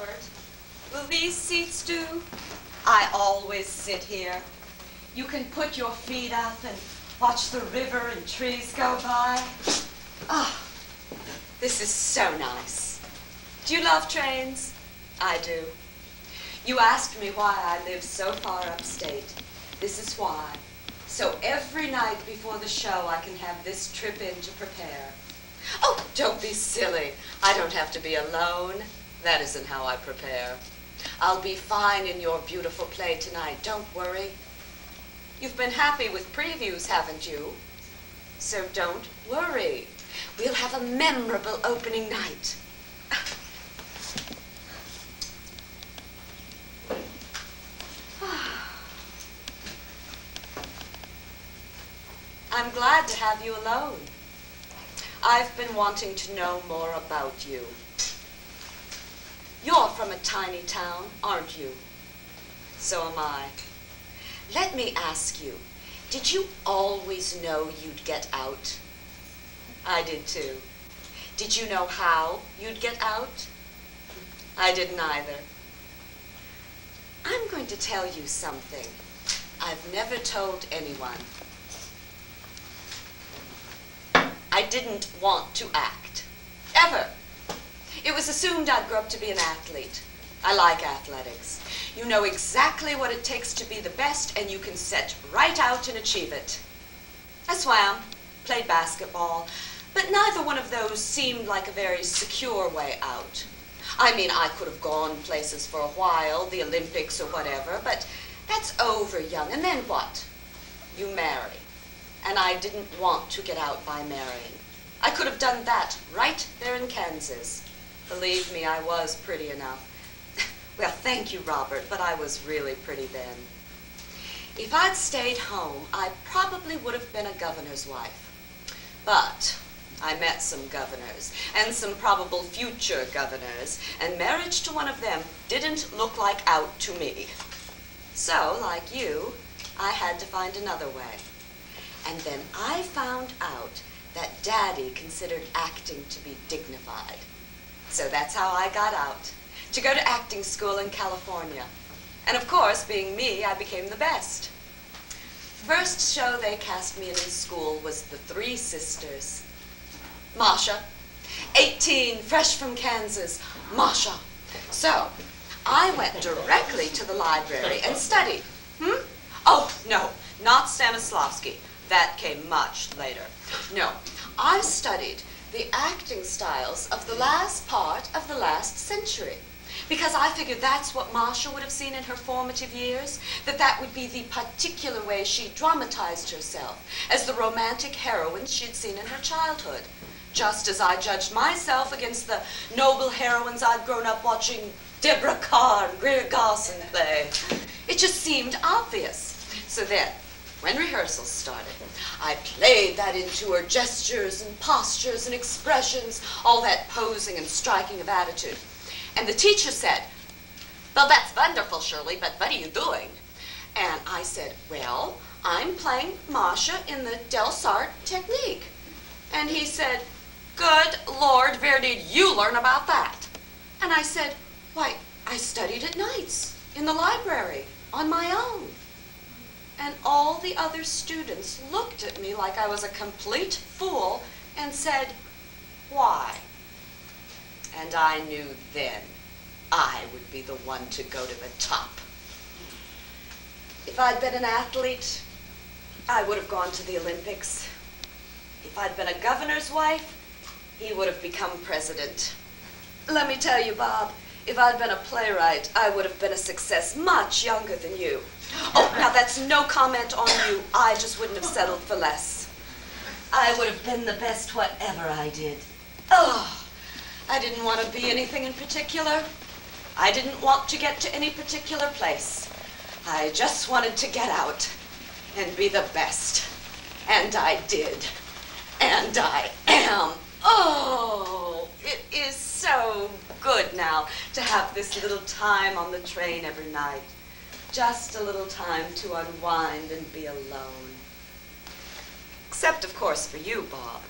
Robert. Will these seats do? I always sit here. You can put your feet up and watch the river and trees go by. Ah, this is so nice. Do you love trains? I do. You asked me why I live so far upstate. This is why. So every night before the show, I can have this trip in to prepare. Oh, don't be silly. I don't have to be alone. That isn't how I prepare. I'll be fine in your beautiful play tonight. Don't worry. You've been happy with previews, haven't you? So don't worry. We'll have a memorable opening night. I'm glad to have you alone. I've been wanting to know more about you. You're from a tiny town, aren't you? So am I. Let me ask you, did you always know you'd get out? I did too. Did you know how you'd get out? I didn't either. I'm going to tell you something I've never told anyone. I didn't want to act, ever. It was assumed I'd grow up to be an athlete. I like athletics. You know exactly what it takes to be the best, and you can set right out and achieve it. I swam, played basketball, but neither one of those seemed like a very secure way out. I mean, I could have gone places for a while, the Olympics or whatever, but that's over young, and then what? You marry. And I didn't want to get out by marrying. I could have done that right there in Kansas. Believe me, I was pretty enough. Well, thank you, Robert, but I was really pretty then. If I'd stayed home, I probably would have been a governor's wife. But I met some governors, and some probable future governors, and marriage to one of them didn't look like out to me. So, like you, I had to find another way. And then I found out that Daddy considered acting to be dignified. So that's how I got out, to go to acting school in California. And of course, being me, I became the best. First show they cast me in school was The Three Sisters. Masha, 18, fresh from Kansas, Masha. So I went directly to the library and studied. Oh, no, not Stanislavski. That came much later. No, I studied the acting styles of the last part of the last century, because I figured that's what Masha would have seen in her formative years, that would be the particular way she dramatized herself as the romantic heroine she'd seen in her childhood, just as I judged myself against the noble heroines I'd grown up watching Deborah Carr and Greer Garson play. It just seemed obvious. So then, when rehearsals started, I played that into her gestures and postures and expressions, all that posing and striking of attitude. And the teacher said, "Well, that's wonderful, Shirley, but what are you doing?" And I said, "Well, I'm playing Masha in the Delsarte technique." And he said, "Good Lord, where did you learn about that?" And I said, "Why, I studied at nights in the library on my own." And all the other students looked at me like I was a complete fool and said, "Why?" And I knew then I would be the one to go to the top. If I'd been an athlete, I would have gone to the Olympics. If I'd been a governor's wife, he would have become president. Let me tell you, Bob, if I'd been a playwright, I would have been a success much younger than you. Oh, now that's no comment on you. I just wouldn't have settled for less. I would have been the best whatever I did. Oh, I didn't want to be anything in particular. I didn't want to get to any particular place. I just wanted to get out and be the best. And I did. And I am. Oh, it is so good now to have this little time on the train every night. Just a little time to unwind and be alone. Except, of course, for you, Bob.